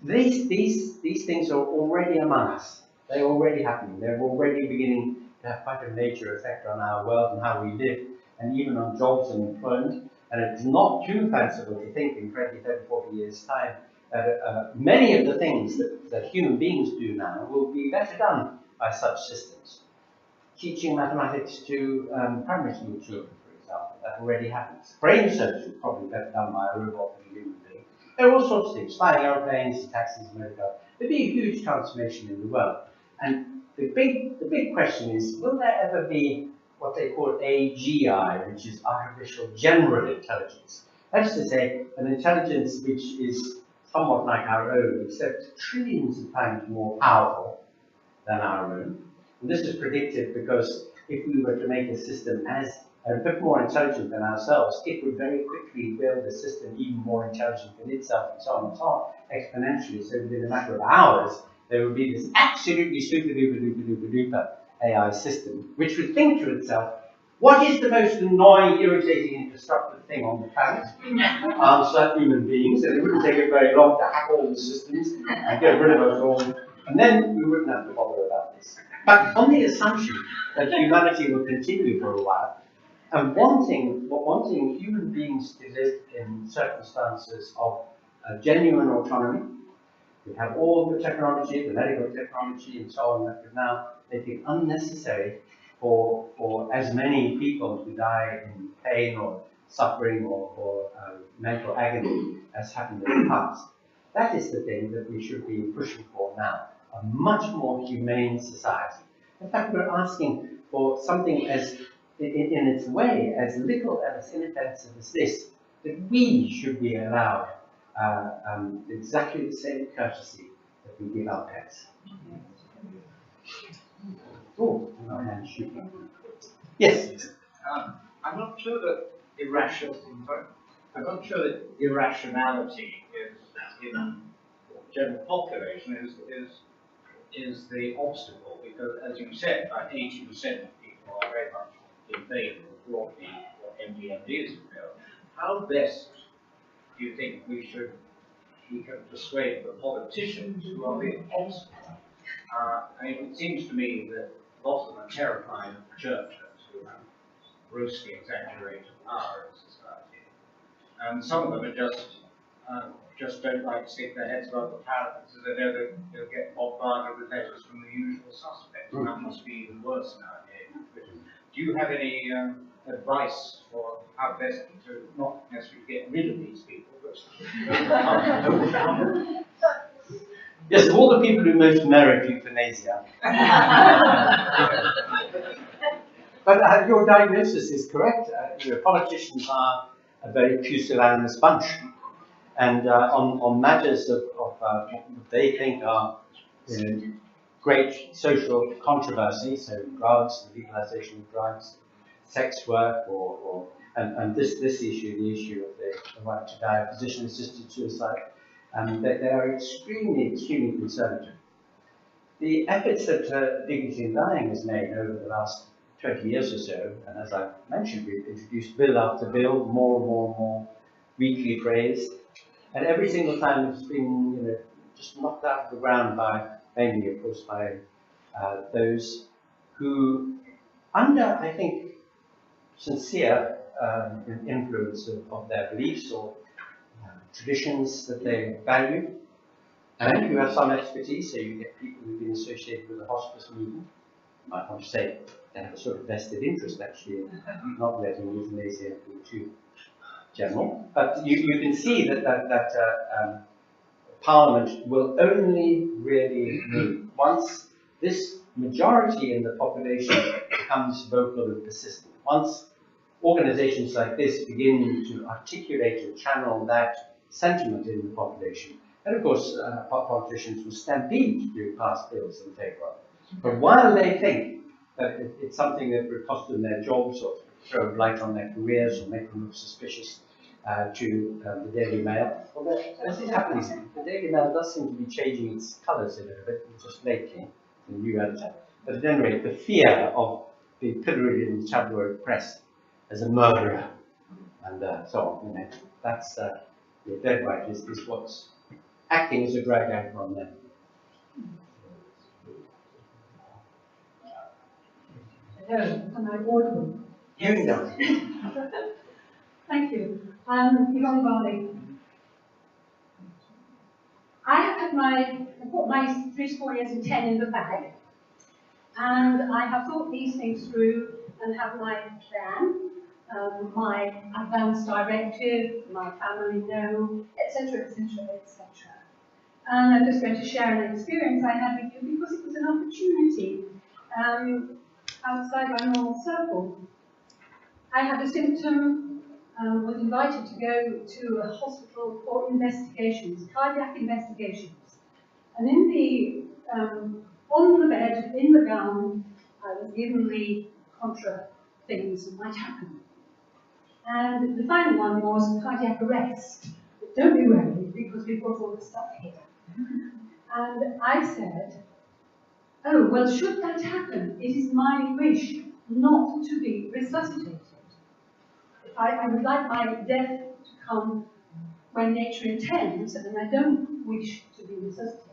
these things are already among us. They're already happening. They're already beginning to have quite a major effect on our world and how we live, and even on jobs and employment. And it's not too fanciful to think in 20, 30, 40 years' time that many of the things that human beings do now will be better done by such systems. Teaching mathematics to primary school children, for example, that already happens. Brain surgery is probably better done by a robot than a human being. There are all sorts of things, flying aeroplanes, taxis, motorcars. There'd be a huge transformation in the world. And the big question is, will there ever be what they call AGI, which is artificial general intelligence? That is to say, an intelligence which is somewhat like our own, except trillions of times more powerful than our own. And this is predicted because if we were to make a system as a bit more intelligent than ourselves, it would very quickly build a system even more intelligent than itself, and so on, exponentially. So within a matter of hours, there would be this absolutely super-duper AI system, which would think to itself, what is the most annoying, irritating, and destructive thing on the planet? Answer, human beings, and it wouldn't take it very long to hack all the systems and get rid of us all, and then we wouldn't have to bother about this. But on the assumption that humanity will continue for a while, and wanting human beings to live in circumstances of genuine autonomy, we have all the technology, the medical technology, and so on, that would now make it unnecessary for as many people to die in pain or suffering or mental agony as happened in the past. That is the thing that we should be pushing for now, a much more humane society. In fact, we're asking for something as, in its way, as little and as inoffensive as this, that we should be allowed exactly the same courtesy that we give our pets. Oh, no hand shooting. Yes. I'm not sure that irrationality is in general population is the obstacle, because as you said, about 80% of people are very much in favour of broadly what MDMD is about. How best do you think we can persuade the politicians who are the obstacle? I mean, it seems to me that a lot of them are terrified of the churches who have grossly exaggerated power in society, and some of them are just don't like to stick their heads above the parapet, so they know that they'll get bombarded with letters from the usual suspects, and that must be even worse nowadays. Do you have any advice for how best to not necessarily get rid of these people, but overcome them? Yes, of all the people who most merit euthanasia. But your diagnosis is correct. Politicians are a very pusillanimous bunch. And on matters of what they think are great social controversy, so drugs, the legalization of drugs, sex work, and this issue, the issue of the right to die, physician-assisted suicide, they are extremely conservative. The efforts that Dignity in Dying has made over the last 20 years or so, and as I mentioned, we've introduced bill after bill, more and more weekly praised, and every single time it's been just knocked out of the ground mainly of course by those who, under I think sincere influence of their beliefs or traditions that they value, and who have some expertise. So you get people who've been associated with the hospice movement. You might want to say they have a sort of vested interest actually in not letting euthanasia be too general. But you can see that Parliament will only really move once this majority in the population becomes vocal and persistent. Once organizations like this begin to articulate and channel that sentiment in the population, and of course politicians will stampede to pass bills in favour of it. But while they think that it's something that would cost them their jobs or throw light on their careers or make them look suspicious to the Daily Mail, well, as is happening, the Daily Mail does seem to be changing its colours a little bit, just lately, the new editor. But at any rate, the fear of being pilloried in the tabloid press as a murderer and so on, that's the dead right is what's acting as a drag anchor on them. Hello, am I audible? Hearing them. Thank you. Yvonne Barley. I put my 3 4 years and 10 in the bag, and I have thought these things through and have my plan, my advance directive, my family know, etc., etc., etc. And I'm just going to share an experience I had with you because it was an opportunity outside my normal circle. I had a symptom, was invited to go to a hospital for investigations, cardiac investigations. And in the, on the bed, in the gown, I was given the contra things that might happen. And the final one was cardiac arrest. But don't be worried, because we've got all the stuff here. And I said, oh, well, should that happen, it is my wish not to be resuscitated. I would like my death to come when nature intends, and I don't wish to be resuscitated.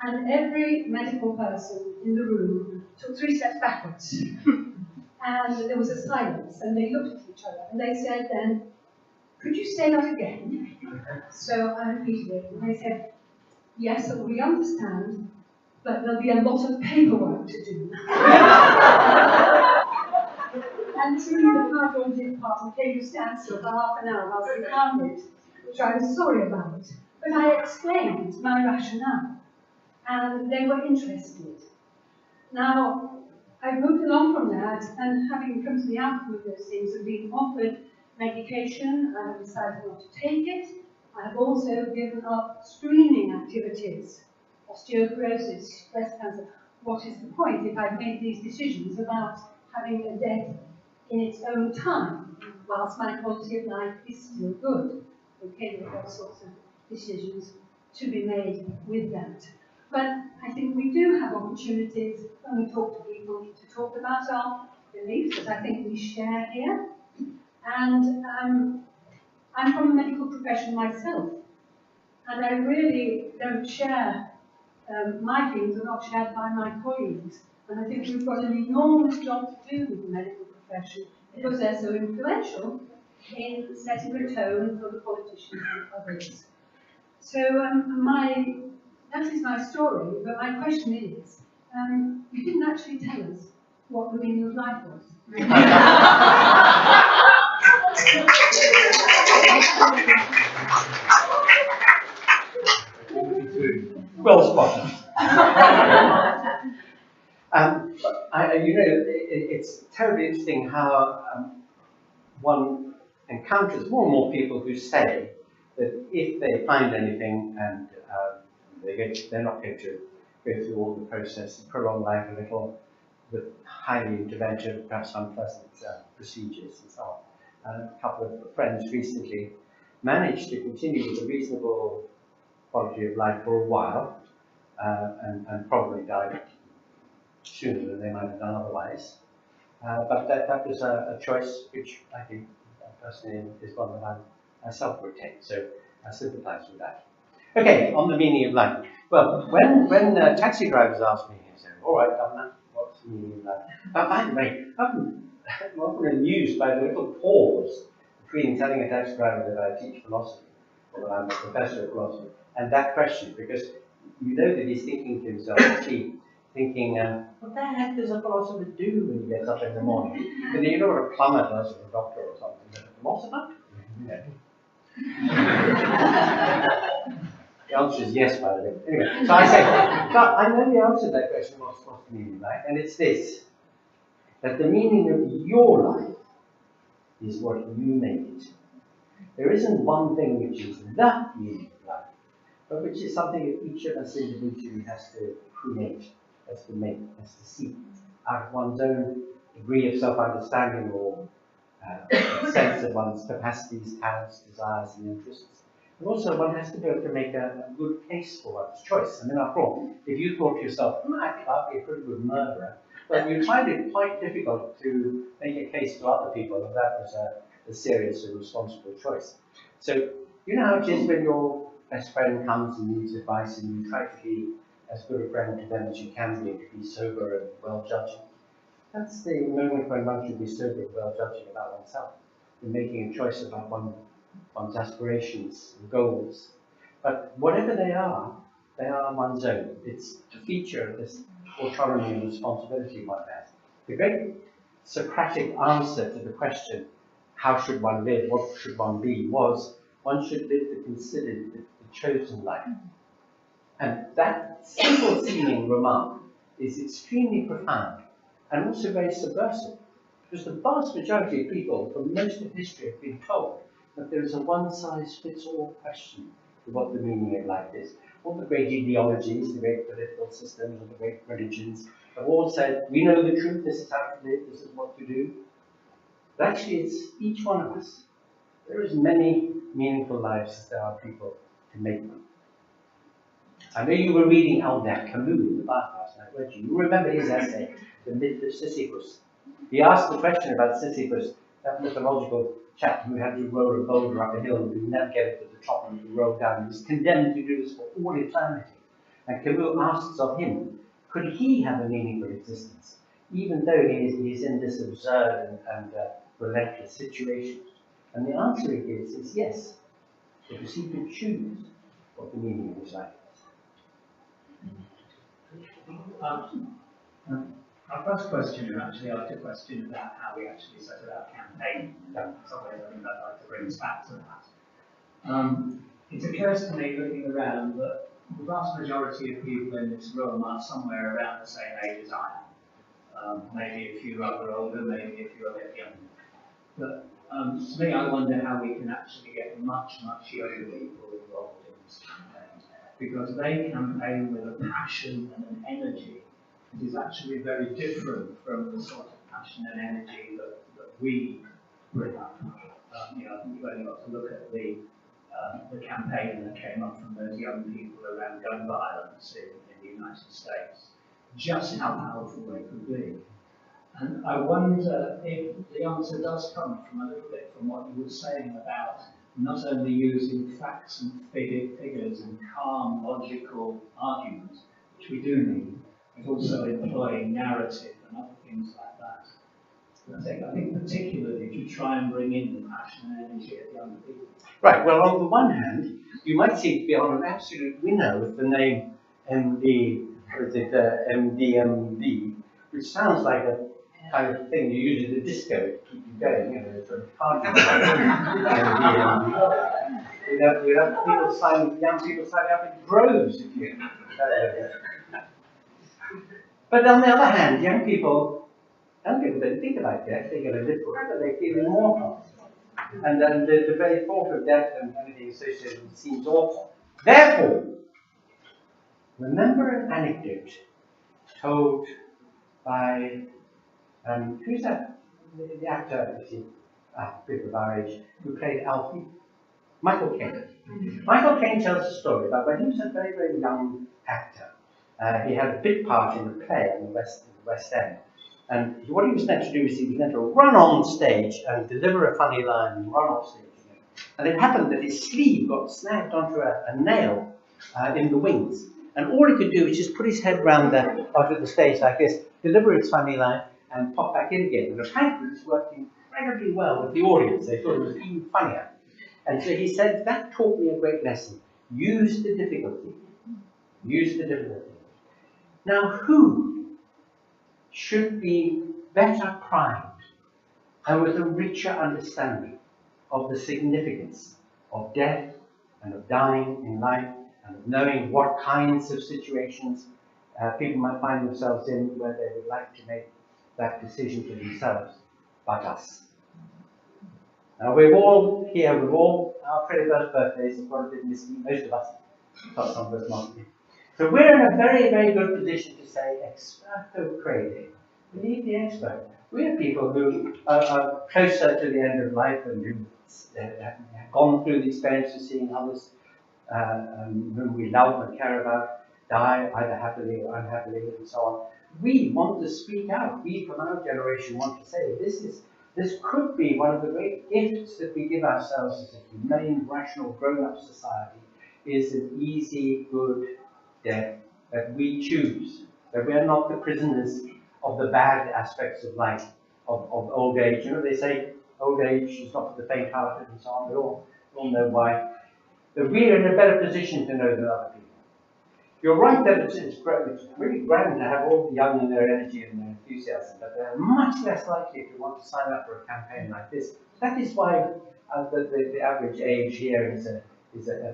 And every medical person in the room took 3 steps backwards. And there was a silence, and they looked at each other, and they said then, could you say that again? So I repeated it, and they said, yes, we understand, but there'll be a lot of paperwork to do. And truly the cardiology department came to standstill for half an hour whilst we found it, which I was sorry about. But I explained my rationale, and they were interested. Now, I've moved along from that, and having come to the outcome of those things and been offered medication, I have decided not to take it. I have also given up screening activities, osteoporosis, breast cancer. What is the point if I've made these decisions about having a death in its own time, whilst my quality of life is still good? Okay, there are all sorts of decisions to be made with that. But I think we do have opportunities when we talk to people to talk about our beliefs, as I think we share here. And I'm from the medical profession myself, and I really don't share, my feelings are not shared by my colleagues. And I think we've got an enormous job to do with the medical profession because they're so influential in setting the tone for the politicians and others. So that is my story, but my question is, you didn't actually tell us what the meaning of life was. Well spotted. It's terribly interesting how one encounters more and more people who say that if they find anything and they're not going to go through all the process and prolong life a little with highly interventive, perhaps unpleasant procedures and so on. A couple of friends recently managed to continue with a reasonable quality of life for a while and probably died sooner than they might have done otherwise. But that was a choice which I think personally is one that I myself would take. So I sympathise with that. Okay, on the meaning of life. Well, when taxi drivers ask me, they say, all right, governor, what's the meaning of life? By the way, I'm often amused by the little pause between telling a taxi driver that I teach philosophy, or that I'm a professor of philosophy, and that question, because you know that he's thinking to himself, thinking, what the heck does a philosopher do when he gets up in the morning? But you know what a plumber does, or a doctor or something, but a philosopher? The answer is yes, by the way. Anyway, so I say, I know the answer to that question, what's the meaning of life? And it's this, that the meaning of your life is what you make it. There isn't one thing which is the meaning of life, but which is something that each of us individually has to create, has to make, has to seek out of one's own degree of self-understanding or sense of one's capacities, talents, desires, and interests. And also, one has to be able to make a good case for one's choice. I mean, after all, if you thought to yourself, I think I'd be a pretty good murderer, well, you'd find it quite difficult to make a case to other people that that was a serious and responsible choice. So, you know how it is when your best friend comes and needs advice and you try to be as good a friend to them as you can be and to be sober and well-judging. That's the moment when one should be sober and well-judging about oneself and making a choice about one's aspirations and goals. But whatever they are one's own. It's a feature of this autonomy and responsibility one has. The great Socratic answer to the question, how should one live, what should one be, was one should live the considered, the chosen life. And that simple seeming remark is extremely profound and also very subversive, because the vast majority of people for most of history have been told that there is a one-size-fits-all question of what the meaning of life is. All the great ideologies, the great political systems, and the great religions have all said, we know the truth, this is how to live, this is what to do. But actually, it's each one of us. There is many meaningful lives as there are people to make them. I know you were reading Albert Camus in the bath last night, weren't you? You remember his essay, The Myth of Sisyphus. He asked the question about Sisyphus, that mythological chap who had to roll a boulder up a hill and could never get it to the top and roll down. He was condemned to do this for all eternity. And Camus asks of him, could he have a meaningful existence, even though he is in this absurd and relentless situation? And the answer he gives is yes, because he could choose what the meaning of his life is. Our first question is actually asked a question about how we actually set about campaigning. Somewhere I think I'd like to bring us back to that. It occurs to me, looking around, that the vast majority of people in this room are somewhere around the same age as I am. Maybe a few are older, maybe a few are a bit younger. But to me, I wonder how we can actually get much, much younger people involved in this campaign. Because they campaign with a passion and an energy that is actually very different from the sort of passion and energy that we bring up. I think you've only got to look at the the campaign that came up from those young people around gun violence in the United States, just how powerful they could be. And I wonder if the answer does come from a little bit from what you were saying about not only using facts and figures and calm, logical arguments, which we do need, but also employing narrative and other things like that. I think particularly to try and bring in the passion and energy of young people. Right, well, on the one hand, you might seem to be on an absolute winner with the name MDMD, which sounds like a kind of thing you use at a disco to keep you going, you know, sort of party. You have people young people signing up in droves if you. But on the other hand, young people don't think about death. They're going to live forever. They feel immortal. And then the very thought of death and anything associated with it seems awful. Therefore, remember an anecdote told by, who's that? The actor, people of our age, who played Alfie? Michael Caine. Michael Caine tells a story about when he was a very, very young actor. He had a big part in a play in the West End. And what he was meant to do is he was meant to run on stage and deliver a funny line and run off stage again. And it happened that his sleeve got snagged onto a nail in the wings. And all he could do was just put his head round onto the stage like this, deliver his funny line, and pop back in again. And apparently this worked incredibly well with the audience. They thought it was even funnier. And so he said, that taught me a great lesson. Use the difficulty. Use the difficulty. Now, who should be better primed and with a richer understanding of the significance of death and of dying in life and of knowing what kinds of situations people might find themselves in where they would like to make that decision for themselves, but us. Now we're all here, we've all, our 21st birthdays have got a bit missing, most of us, not some of us not. So we're in a very, very good position to say, experto crede. Believe the expert. We're people who are closer to the end of life and who have gone through the experience of seeing others whom we love and care about die either happily or unhappily and so on. We want to speak out. We from our generation want to say this could be one of the great gifts that we give ourselves as a humane, rational, grown-up society, is an easy, good death that we choose, that we are not the prisoners of the bad aspects of life, of old age. You know, they say old age is not for the faint-hearted and so on. We all know why. That we are in a better position to know than other people. You're right that it's really grand to have all the young in their energy and their enthusiasm, but they're much less likely to want to sign up for a campaign like this. That is why the average age here is a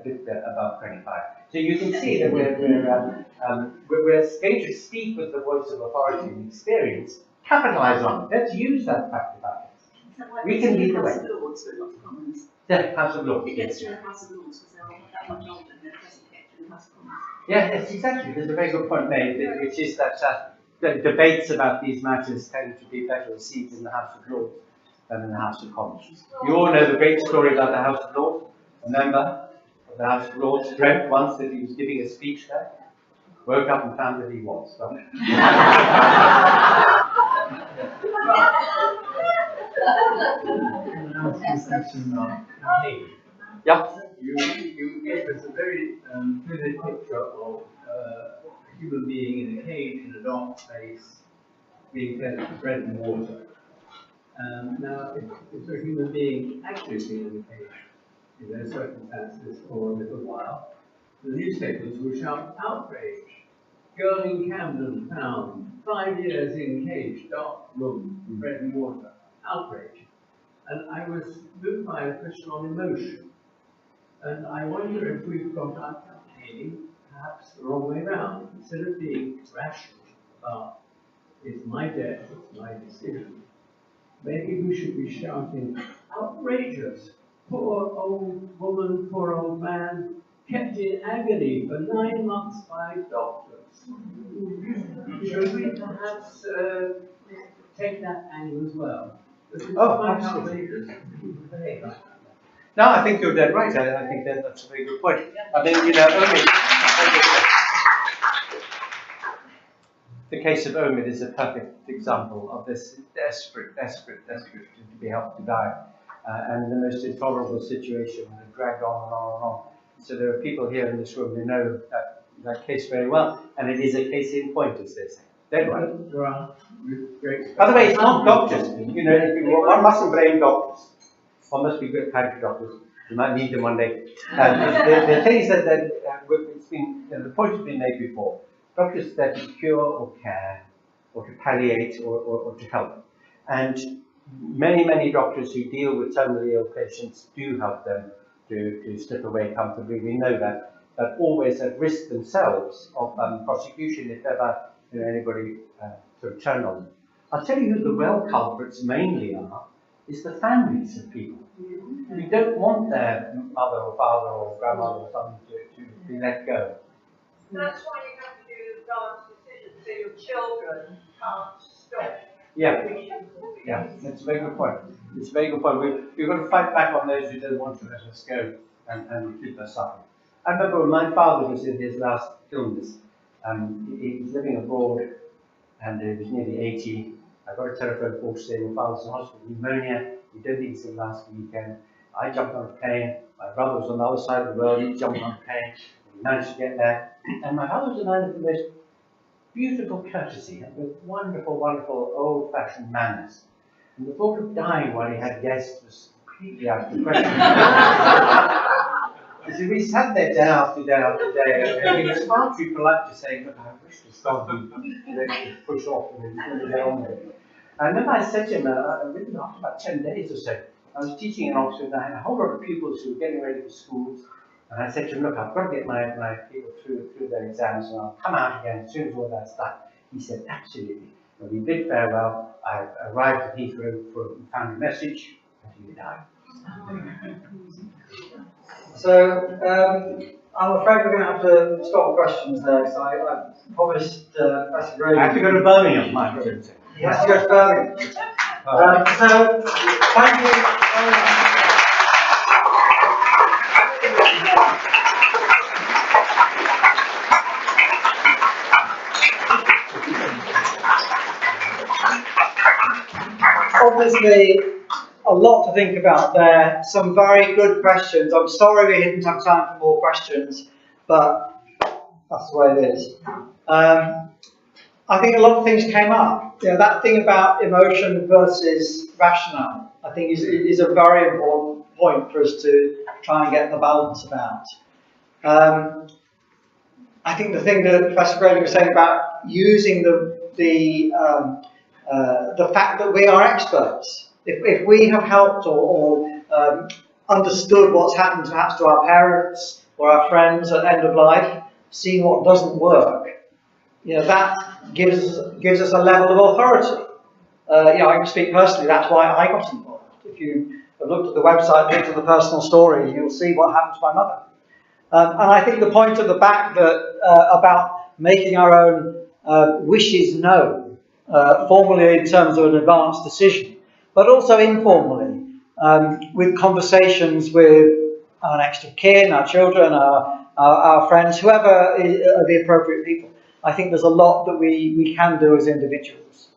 bit above 25. So you can see that we're going to speak with the voice of authority and experience, capitalize on it. Let's use that fact about it. We can lead the way. The House of Lords. It gets through the House of Lords because they're all that much older than the present get through the House of Commons. Yeah, yes, exactly. There's a very good point made, which is that the debates about these matters tend to be better received in the House of Lords than in the House of Commons. You all know the great story about the House of Lords. A member of the House of Lords dreamt once that he was giving a speech there, woke up and found that he was. So. Yeah. You gave us a very vivid picture of a human being in a cage in a dark place being fed bread and water. Now, if a human being actually being in a cage in those circumstances for a little while, the newspapers will shout outrage. Girl in Camden found 5 years in cage, dark room, bread and water. Outrage. And I was moved by a question on emotion. And I wonder if we've got our campaigning perhaps the wrong way around. Instead of being rational about it's my death, it's my decision, maybe we should be shouting, outrageous, poor old woman, poor old man, kept in agony for 9 months by doctors. Should we perhaps take that angle as well? Oh, absolutely. No, I think you're dead right. I think that's a very good point. I mean, the case of Omid is a perfect example of this desperate to be helped to die. And the most intolerable situation that dragged on and on and on. So there are people here in this room who know that case very well, and it is a case in point, as they say. Dead right. By the way, it's not doctors. One mustn't blame doctors. One must be good kind to doctors. You might need them one day. The thing is that it's been, the point has been made before. Doctors are there to cure or care, or to palliate, or to help. And many doctors who deal with terminally ill patients do help them to slip away comfortably. We know that, but always at risk themselves of prosecution if ever anybody sort of turn on them. I'll tell you who the real culprits mainly are, is the families of people. We don't want their mother or father or grandmother or something to be let go. That's why you have to do the advanced decision, so your children can't stop. Yeah, that's a very good point. It's a very good point. We've got to fight back on those who don't want to let us go and keep us suffering. I remember when my father was in his last illness, he was living abroad and he was nearly 80. I got a telephone call saying your father's in hospital, pneumonia, we don't think it's the last weekend. I jumped on a plane, my brother was on the other side of the world, he jumped on a plane, we managed to get there. And my father was a man of the most beautiful courtesy and with wonderful old-fashioned manners. And the thought of dying while he had guests was completely out of the question. So we sat there day after day, and he was far too polite to say, look, I wish to stop you, to push off and then get on with it. And then I said to him, after about 10 days or so, I was teaching in Oxford, and I had a whole lot of pupils who were getting ready for schools, and I said to him, look, I've got to get my people through their exams, and I'll come out again as soon as all that's done. He said, absolutely. When we bid farewell, I arrived at Heathrow and found a message, and he died. So, I'm afraid we're going to have to stop questions there. So I promised Professor Grayling. I have to go to Birmingham, my friend. He has to go to Birmingham. So, thank you very much. Obviously, a lot to think about there. Some very good questions. I'm sorry we didn't have time for more questions, but that's the way it is. I think a lot of things came up. That thing about emotion versus rationale, I think is a very important point for us to try and get the balance about. I think the thing that Professor Grayling was saying about using the fact that we are experts. If we have helped or understood what's happened perhaps to our parents or our friends at the end of life, seeing what doesn't work, that gives us a level of authority. I can speak personally, that's why I got involved. If you have looked at the website, looked at the personal stories, you'll see what happened to my mother. And I think the point at the back that about making our own wishes known, formally in terms of an advanced decision, but also informally, with conversations with our next of kin, our children, our friends, whoever are the appropriate people. I think there's a lot that we can do as individuals.